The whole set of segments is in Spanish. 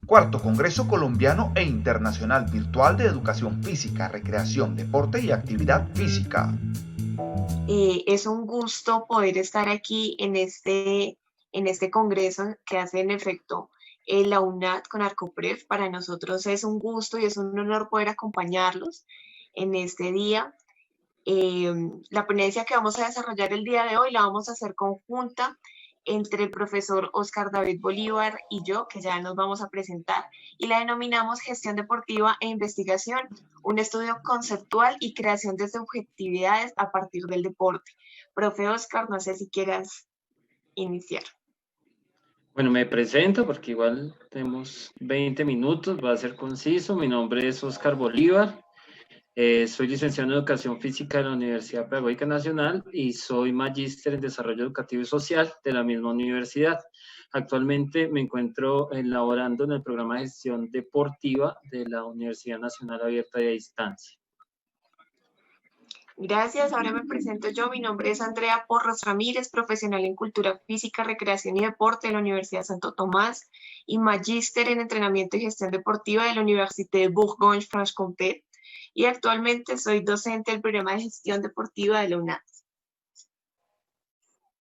Cuarto Congreso Colombiano e Internacional Virtual de Educación Física, Recreación, Deporte y Actividad Física. Es un gusto poder estar aquí en este congreso que hace en efecto la UNAD con Arcoprev. Para nosotros es un gusto y es un honor poder acompañarlos en este día. La ponencia que vamos a desarrollar el día de hoy la vamos a hacer conjunta entre el profesor Oscar David Bolívar y yo, que ya nos vamos a presentar, y la denominamos Gestión Deportiva e Investigación, un estudio conceptual y creación de subjetividades a partir del deporte. Profe Oscar, no sé si quieras iniciar. Bueno, me presento porque igual tenemos 20 minutos, va a ser conciso. Mi nombre es Oscar Bolívar, soy licenciado en Educación Física de la Universidad Pedagógica Nacional y soy magíster en Desarrollo Educativo y Social de la misma universidad. Actualmente me encuentro elaborando en el programa de gestión deportiva de la Universidad Nacional Abierta y a Distancia. Gracias, ahora me presento yo. Mi nombre es Andrea Porras Ramírez, profesional en Cultura Física, Recreación y Deporte de la Universidad Santo Tomás y magíster en Entrenamiento y Gestión Deportiva de la Université de Bourgogne-Franche-Comté. Y actualmente soy docente del programa de Gestión Deportiva de la UNAD.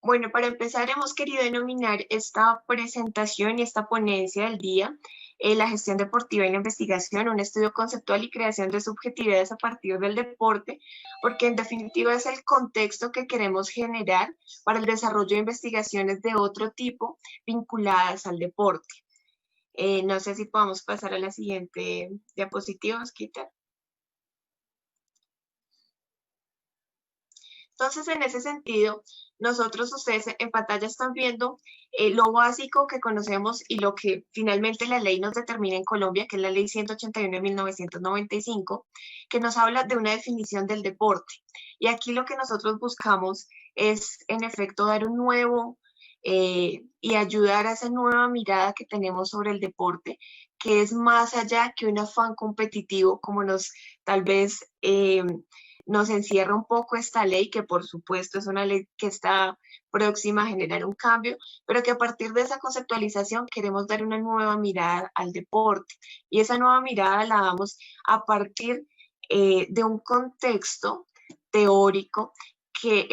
Bueno, para empezar hemos querido denominar esta presentación y esta ponencia del día la gestión deportiva y la investigación, un estudio conceptual y creación de subjetividades a partir del deporte, porque en definitiva es el contexto que queremos generar para el desarrollo de investigaciones de otro tipo vinculadas al deporte. No sé si podemos pasar a la siguiente diapositiva, Osquita. Entonces, en ese sentido, ustedes en pantalla están viendo lo básico que conocemos y lo que finalmente la ley nos determina en Colombia, que es la ley 181 de 1995, que nos habla de una definición del deporte. Y aquí lo que nosotros buscamos es, en efecto, dar un nuevo y ayudar a esa nueva mirada que tenemos sobre el deporte, que es más allá que un afán competitivo, como tal vez nos encierra un poco esta ley, que por supuesto es una ley que está próxima a generar un cambio, pero que a partir de esa conceptualización queremos dar una nueva mirada al deporte. Y esa nueva mirada la damos a partir de un contexto teórico que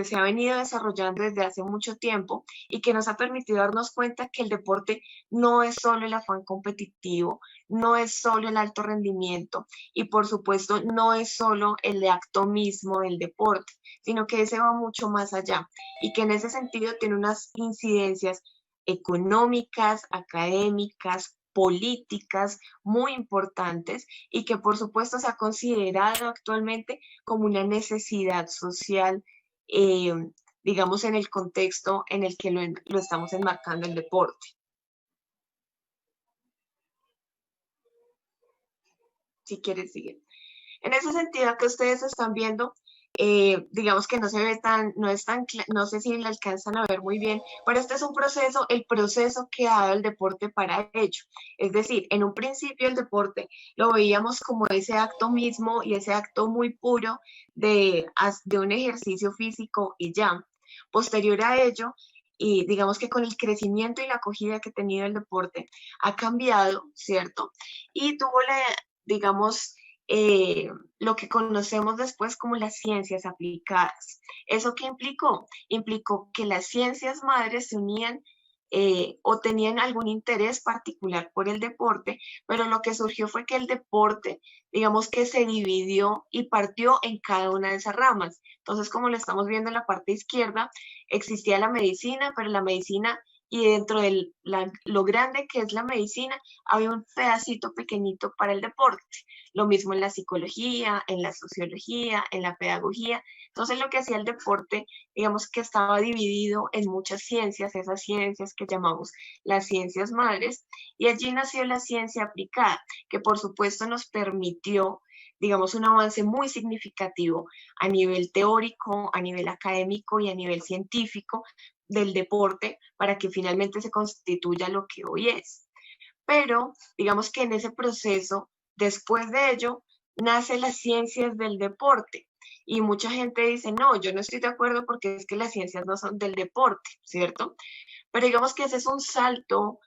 se ha venido desarrollando desde hace mucho tiempo y que nos ha permitido darnos cuenta que el deporte no es solo el afán competitivo, no es solo el alto rendimiento y por supuesto no es solo el acto mismo del deporte, sino que ese va mucho más allá y que en ese sentido tiene unas incidencias económicas, académicas, políticas muy importantes y que por supuesto se ha considerado actualmente como una necesidad social, digamos, en el contexto en el que lo estamos enmarcando el deporte. Si quieres, sigue. En ese sentido que ustedes están viendo, digamos que no se ve no sé si le alcanzan a ver muy bien, pero este es un proceso, el proceso que ha dado el deporte para ello. Es decir, en un principio el deporte lo veíamos como ese acto mismo y ese acto muy puro de un ejercicio físico y ya. Posterior a ello, y digamos que con el crecimiento y la acogida que ha tenido el deporte, ha cambiado, ¿cierto? Y tuvo digamos, lo que conocemos después como las ciencias aplicadas. ¿Eso qué implicó? Implicó que las ciencias madres se unían o tenían algún interés particular por el deporte, pero lo que surgió fue que el deporte, digamos que se dividió y partió en cada una de esas ramas. Entonces, como lo estamos viendo en la parte izquierda, existía la medicina, pero la medicina y dentro de lo grande que es la medicina, había un pedacito pequeñito para el deporte. Lo mismo en la psicología, en la sociología, en la pedagogía. Entonces lo que hacía el deporte, digamos que estaba dividido en muchas ciencias, esas ciencias que llamamos las ciencias madres, y allí nació la ciencia aplicada, que por supuesto nos permitió, digamos, un avance muy significativo a nivel teórico, a nivel académico y a nivel científico del deporte para que finalmente se constituya lo que hoy es. Pero digamos que en ese proceso, después de ello, nacen las ciencias del deporte. Y mucha gente dice, no, yo no estoy de acuerdo porque es que las ciencias no son del deporte, ¿cierto? Pero digamos que ese es un salto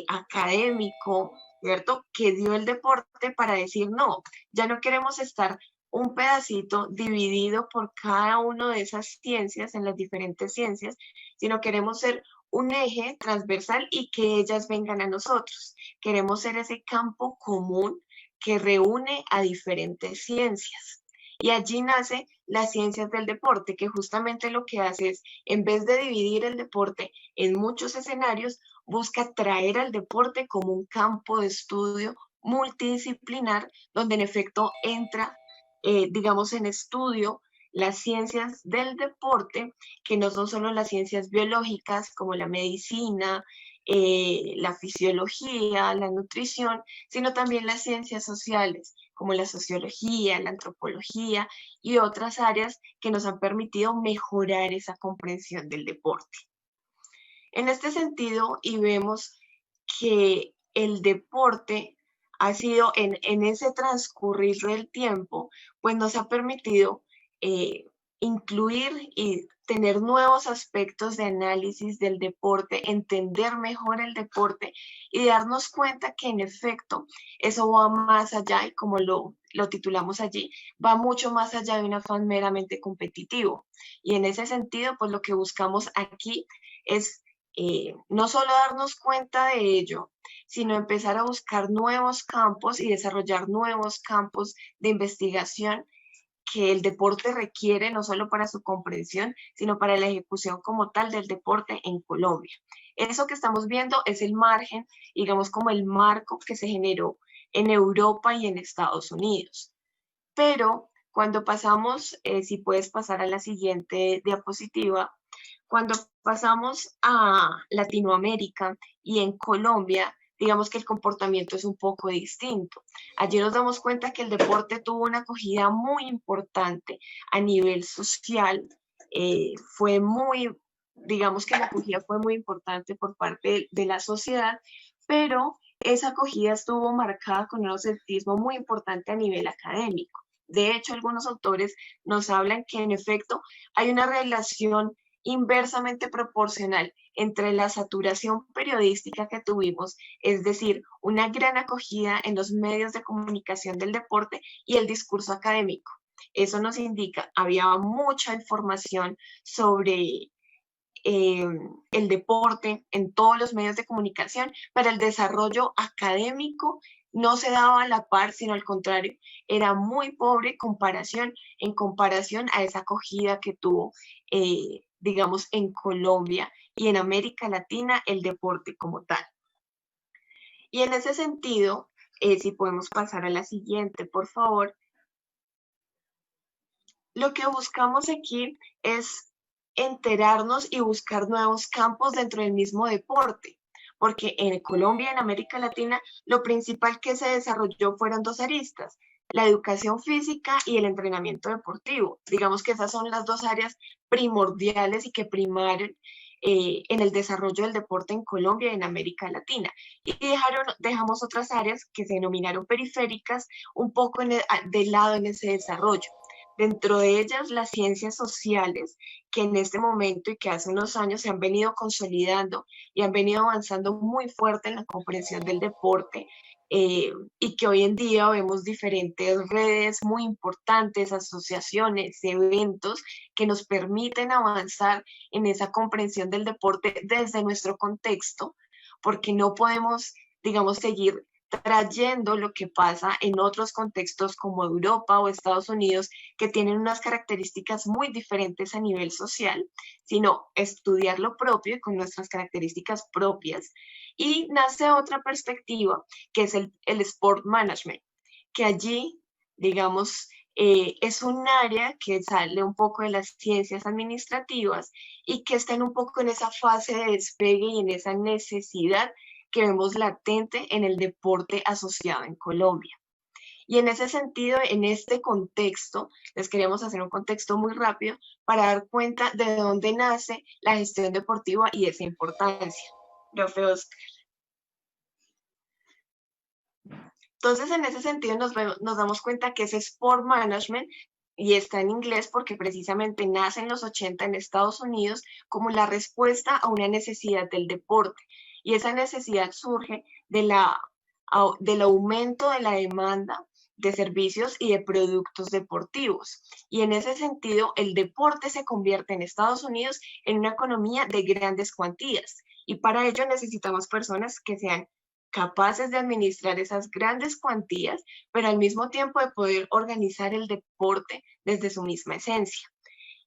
académico, ¿cierto?, que dio el deporte para decir, no, ya no queremos estar un pedacito dividido por cada una de esas ciencias, en las diferentes ciencias, sino queremos ser un eje transversal y que ellas vengan a nosotros. Queremos ser ese campo común que reúne a diferentes ciencias. Y allí nace las ciencias del deporte, que justamente lo que hace es, en vez de dividir el deporte en muchos escenarios, busca traer al deporte como un campo de estudio multidisciplinar, donde en efecto entra, digamos, en estudio las ciencias del deporte, que no son solo las ciencias biológicas como la medicina, la fisiología, la nutrición, sino también las ciencias sociales como la sociología, la antropología y otras áreas que nos han permitido mejorar esa comprensión del deporte. En este sentido, y vemos que el deporte ha sido en ese transcurrir del tiempo, pues nos ha permitido incluir y tener nuevos aspectos de análisis del deporte, entender mejor el deporte y darnos cuenta que en efecto eso va más allá, y como lo titulamos allí, va mucho más allá de un afán meramente competitivo. Y en ese sentido, pues lo que buscamos aquí es no solo darnos cuenta de ello, sino empezar a buscar nuevos campos y desarrollar nuevos campos de investigación que el deporte requiere, no solo para su comprensión, sino para la ejecución como tal del deporte en Colombia. Eso que estamos viendo es el margen, digamos, como el marco que se generó en Europa y en Estados Unidos. Pero cuando pasamos, si puedes pasar a la siguiente diapositiva, cuando pasamos a Latinoamérica y en Colombia, digamos que el comportamiento es un poco distinto. Allí nos damos cuenta que el deporte tuvo una acogida muy importante a nivel social, fue muy, digamos que la acogida fue muy importante por parte de la sociedad, pero esa acogida estuvo marcada con un ausentismo muy importante a nivel académico. De hecho, algunos autores nos hablan que en efecto hay una relación inversamente proporcional entre la saturación periodística que tuvimos, es decir, una gran acogida en los medios de comunicación del deporte, y el discurso académico. Eso nos indica, había mucha información sobre el deporte en todos los medios de comunicación, pero el desarrollo académico no se daba a la par, sino al contrario, era muy pobre en comparación a esa acogida que tuvo, digamos, en Colombia y en América Latina el deporte como tal. Y en ese sentido, si podemos pasar a la siguiente, por favor, lo que buscamos aquí es enterarnos y buscar nuevos campos dentro del mismo deporte, porque en Colombia y en América Latina lo principal que se desarrolló fueron dos aristas: la educación física y el entrenamiento deportivo. Digamos que esas son las dos áreas primordiales y que primaron en el desarrollo del deporte en Colombia y en América Latina. Y dejamos otras áreas que se denominaron periféricas un poco de lado en ese desarrollo. Dentro de ellas, las ciencias sociales, que en este momento y que hace unos años se han venido consolidando y han venido avanzando muy fuerte en la comprensión del deporte, y que hoy en día vemos diferentes redes muy importantes, asociaciones, eventos que nos permiten avanzar en esa comprensión del deporte desde nuestro contexto, porque no podemos, digamos, seguir trayendo lo que pasa en otros contextos como Europa o Estados Unidos, que tienen unas características muy diferentes a nivel social, sino estudiar lo propio con nuestras características propias. Y nace otra perspectiva, que es el sport management, que allí, digamos, es un área que sale un poco de las ciencias administrativas y que está un poco en esa fase de despegue y en esa necesidad que vemos latente en el deporte asociado en Colombia. Y en ese sentido, en este contexto, les queríamos hacer un contexto muy rápido para dar cuenta de dónde nace la gestión deportiva y esa importancia. Profe Oscar. Entonces, en ese sentido, nos damos cuenta que ese Sport Management, y está en inglés porque precisamente nace en los 80 en Estados Unidos como la respuesta a una necesidad del deporte. Y esa necesidad surge del aumento de la demanda de servicios y de productos deportivos. Y en ese sentido, el deporte se convierte en Estados Unidos en una economía de grandes cuantías. Y para ello necesitamos personas que sean capaces de administrar esas grandes cuantías, pero al mismo tiempo de poder organizar el deporte desde su misma esencia.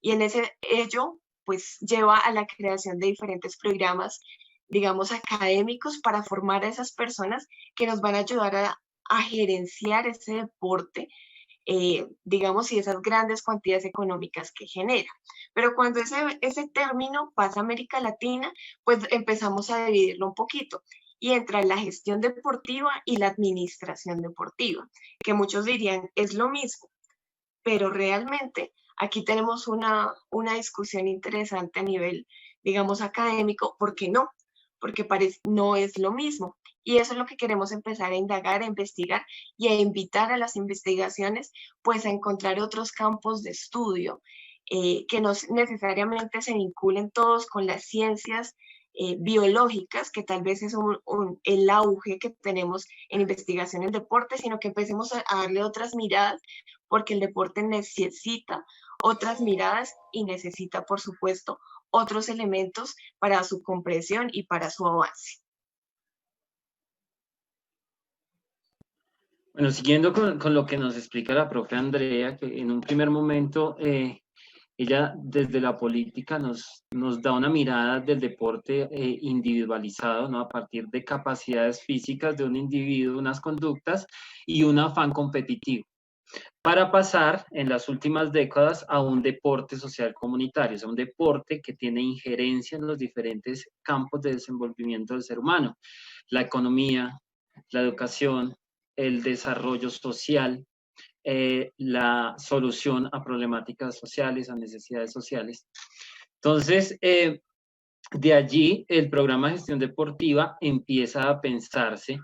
Y en ello, pues lleva a la creación de diferentes programas, digamos, académicos para formar a esas personas que nos van a ayudar a gerenciar ese deporte, digamos, y esas grandes cuantías económicas que genera. Pero cuando ese término pasa a América Latina, pues empezamos a dividirlo un poquito. Y entra la gestión deportiva y la administración deportiva, que muchos dirían es lo mismo, pero realmente aquí tenemos una discusión interesante a nivel, digamos, académico. ¿Por qué no? Porque no es lo mismo. Y eso es lo que queremos empezar a indagar, a investigar y a invitar a las investigaciones, pues a encontrar otros campos de estudio que no necesariamente se vinculen todos con las ciencias biológicas, que tal vez es el auge que tenemos en investigación en deporte, sino que empecemos a darle otras miradas, porque el deporte necesita otras miradas y necesita, por supuesto, otros elementos para su comprensión y para su avance. Bueno, siguiendo con lo que nos explica la profe Andrea, que en un primer momento ella desde la política nos da una mirada del deporte individualizado, ¿no? A partir de capacidades físicas de un individuo, unas conductas y un afán competitivo, para pasar en las últimas décadas a un deporte social comunitario, o sea, un deporte que tiene injerencia en los diferentes campos de desenvolvimiento del ser humano, la economía, la educación, el desarrollo social, la solución a problemáticas sociales, a necesidades sociales. Entonces, de allí el programa de gestión deportiva empieza a pensarse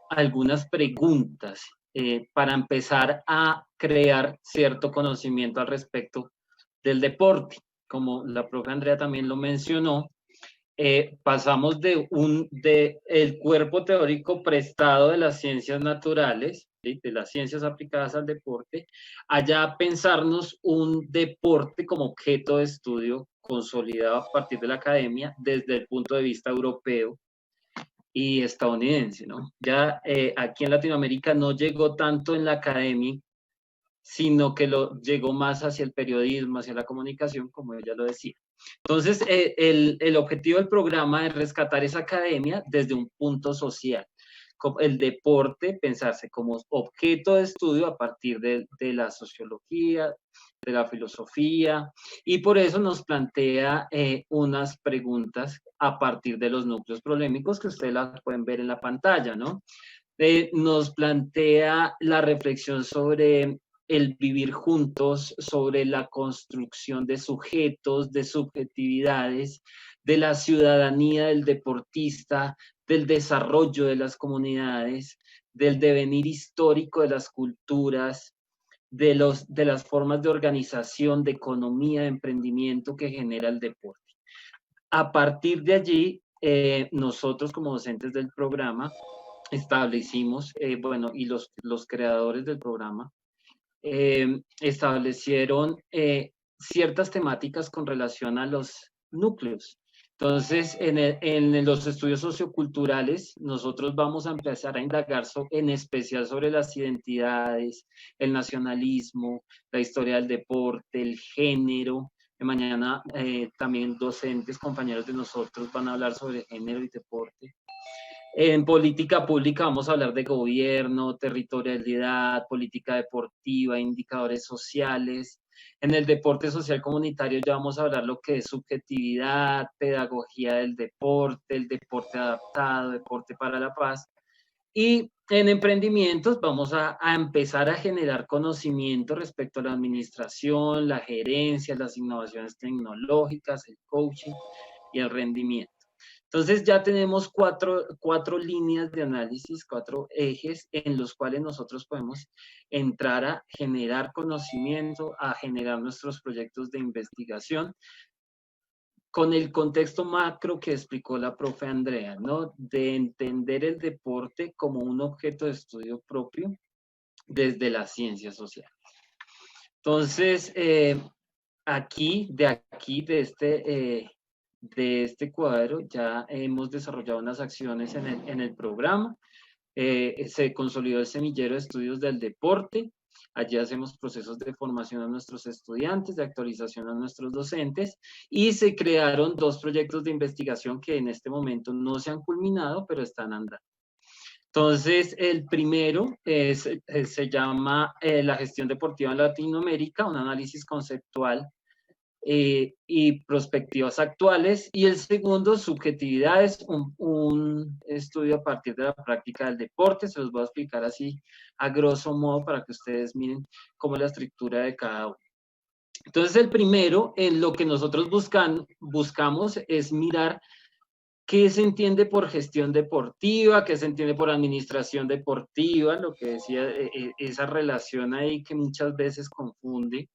algunas preguntas para empezar a crear cierto conocimiento al respecto del deporte. Como la profe Andrea también lo mencionó, pasamos de el cuerpo teórico prestado de las ciencias naturales, ¿sí? De las ciencias aplicadas al deporte, allá a pensarnos un deporte como objeto de estudio consolidado a partir de la academia desde el punto de vista europeo y estadounidense, ¿no? Ya aquí en Latinoamérica no llegó tanto en la academia, sino que llegó más hacia el periodismo, hacia la comunicación, como ella lo decía. Entonces, el objetivo del programa es rescatar esa academia desde un punto social. El deporte, pensarse como objeto de estudio a partir de la sociología, de la filosofía, y por eso nos plantea unas preguntas a partir de los núcleos polémicos que ustedes las pueden ver en la pantalla, ¿no? Nos plantea la reflexión sobre el vivir juntos, sobre la construcción de sujetos, de subjetividades, de la ciudadanía del deportista, del desarrollo de las comunidades, del devenir histórico de las culturas, de las formas de organización, de economía, de emprendimiento que genera el deporte. A partir de allí, nosotros como docentes del programa establecimos, bueno, y los creadores del programa, establecieron ciertas temáticas con relación a los núcleos. Entonces, en los estudios socioculturales, nosotros vamos a empezar a indagar en especial sobre las identidades, el nacionalismo, la historia del deporte, el género. Mañana también docentes, compañeros de nosotros van a hablar sobre género y deporte. En política pública vamos a hablar de gobierno, territorialidad, política deportiva, indicadores sociales. En el deporte social comunitario ya vamos a hablar lo que es subjetividad, pedagogía del deporte, el deporte adaptado, deporte para la paz. Y en emprendimientos vamos a empezar a generar conocimiento respecto a la administración, la gerencia, las innovaciones tecnológicas, el coaching y el rendimiento. Entonces ya tenemos cuatro líneas de análisis, 4 ejes en los cuales nosotros podemos entrar a generar conocimiento, a generar nuestros proyectos de investigación con el contexto macro que explicó la profe Andrea, ¿no? De entender el deporte como un objeto de estudio propio desde las ciencias sociales. Entonces, de este cuadro, ya hemos desarrollado unas acciones en el programa. Se consolidó el semillero de estudios del deporte. Allí hacemos procesos de formación a nuestros estudiantes, de actualización a nuestros docentes, y se crearon 2 proyectos de investigación que en este momento no se han culminado, pero están andando. Entonces, el primero se llama la gestión deportiva en Latinoamérica, un análisis conceptual y perspectivas actuales, y el segundo, subjetividades, un estudio a partir de la práctica del deporte. Se los voy a explicar así a grosso modo para que ustedes miren cómo es la estructura de cada uno. Entonces, el primero, en lo que nosotros buscamos es mirar qué se entiende por gestión deportiva, qué se entiende por administración deportiva, lo que decía, esa relación ahí que muchas veces confunde.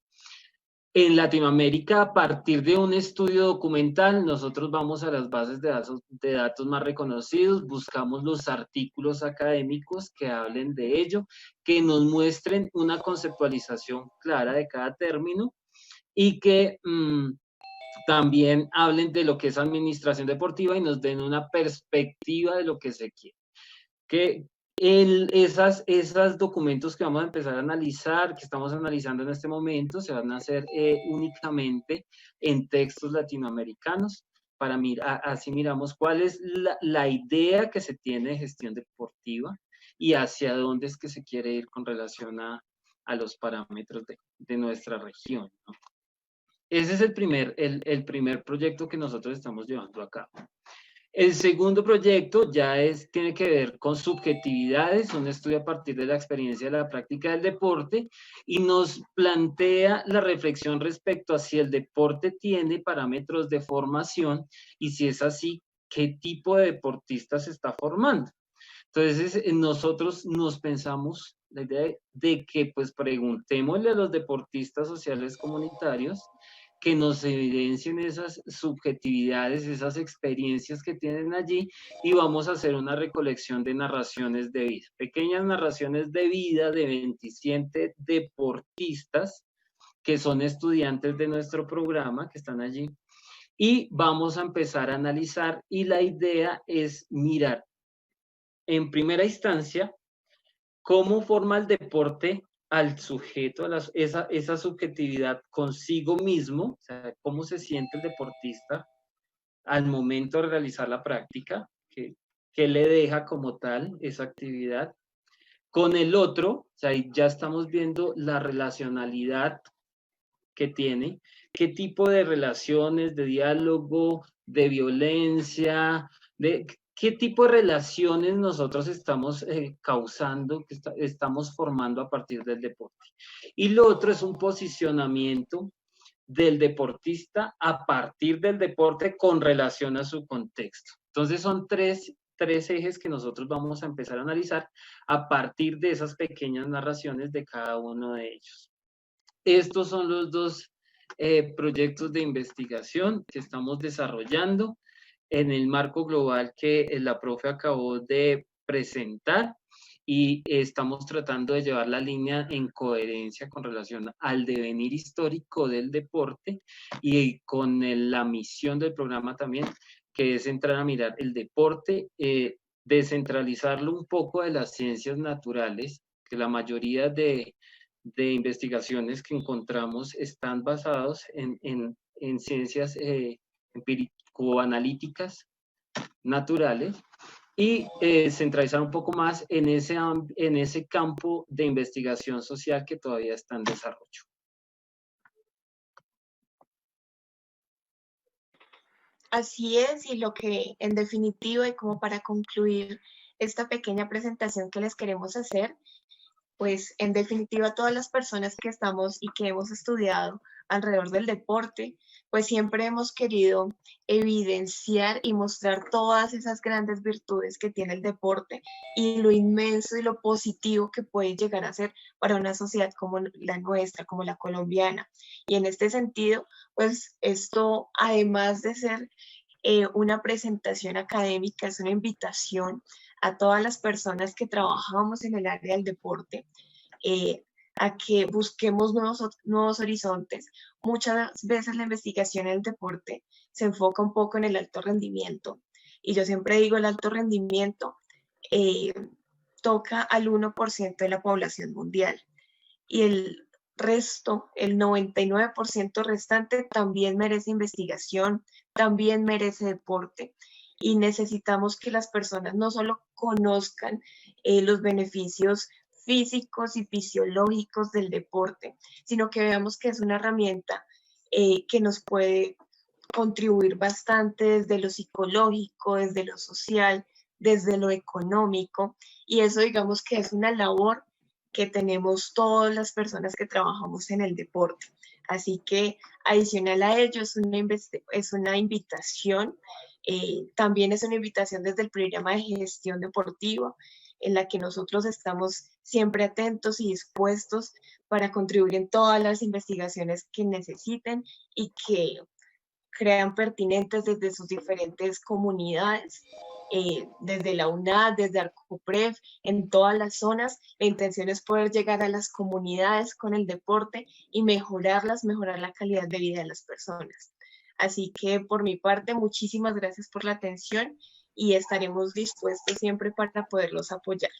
En Latinoamérica, a partir de un estudio documental, nosotros vamos a las bases de datos más reconocidos, buscamos los artículos académicos que hablen de ello, que nos muestren una conceptualización clara de cada término y que también hablen de lo que es administración deportiva y nos den una perspectiva de lo que se quiere. Esos documentos que vamos a empezar a analizar, que estamos analizando en este momento, se van a hacer únicamente en textos latinoamericanos. Así miramos cuál es la idea que se tiene de gestión deportiva y hacia dónde es que se quiere ir con relación a los parámetros de nuestra región, ¿no? Ese es el primer proyecto que nosotros estamos llevando a cabo. El segundo proyecto tiene que ver con subjetividades, un estudio a partir de la experiencia de la práctica del deporte, y nos plantea la reflexión respecto a si el deporte tiene parámetros de formación y si es así, qué tipo de deportista se está formando. Entonces, nosotros nos pensamos la idea de que pues preguntémosle a los deportistas sociales comunitarios que nos evidencien esas subjetividades, esas experiencias que tienen allí, y vamos a hacer una recolección de narraciones de vida, pequeñas narraciones de vida de 27 deportistas que son estudiantes de nuestro programa, que están allí, y vamos a empezar a analizar, y la idea es mirar en primera instancia cómo forma el deporte al sujeto, esa subjetividad consigo mismo, o sea, cómo se siente el deportista al momento de realizar la práctica, qué le deja como tal esa actividad. Con el otro, o sea, ya estamos viendo la relacionalidad que tiene, qué tipo de relaciones, de diálogo, de violencia, qué tipo de relaciones nosotros estamos causando, que estamos formando a partir del deporte. Y lo otro es un posicionamiento del deportista a partir del deporte con relación a su contexto. Entonces son tres ejes que nosotros vamos a empezar a analizar a partir de esas pequeñas narraciones de cada uno de ellos. Estos son los 2 proyectos de investigación que estamos desarrollando en el marco global que la profe acabó de presentar, y estamos tratando de llevar la línea en coherencia con relación al devenir histórico del deporte y con la misión del programa también, que es entrar a mirar el deporte, descentralizarlo un poco de las ciencias naturales, que la mayoría de investigaciones que encontramos están basados en ciencias empírico-analíticas naturales, y centralizar un poco más en ese campo de investigación social que todavía está en desarrollo. Así es, y lo que en definitiva, y como para concluir esta pequeña presentación que les queremos hacer, pues en definitiva todas las personas que estamos y que hemos estudiado alrededor del deporte, pues siempre hemos querido evidenciar y mostrar todas esas grandes virtudes que tiene el deporte y lo inmenso y lo positivo que puede llegar a ser para una sociedad como la nuestra, como la colombiana. Y en este sentido, pues esto, además de ser una presentación académica, es una invitación a todas las personas que trabajamos en el área del deporte, eh, a que busquemos nuevos horizontes. Muchas veces la investigación en el deporte se enfoca un poco en el alto rendimiento. Y yo siempre digo, el alto rendimiento eh, toca al 1% de la población mundial. Y el resto, el 99% restante, también merece investigación, también merece deporte. Y necesitamos que las personas no solo conozcan los beneficios físicos y fisiológicos del deporte, sino que veamos que es una herramienta que nos puede contribuir bastante desde lo psicológico, desde lo social, desde lo económico, y eso digamos que es una labor que tenemos todas las personas que trabajamos en el deporte. Así que adicional a ello es una invitación, también es una invitación desde el programa de gestión deportiva, en la que nosotros estamos siempre atentos y dispuestos para contribuir en todas las investigaciones que necesiten y que crean pertinentes desde sus diferentes comunidades, desde la UNAD, desde Arcopref, en todas las zonas. La intención es poder llegar a las comunidades con el deporte y mejorarlas, mejorar la calidad de vida de las personas. Así que por mi parte, muchísimas gracias por la atención y estaremos dispuestos siempre para poderlos apoyar.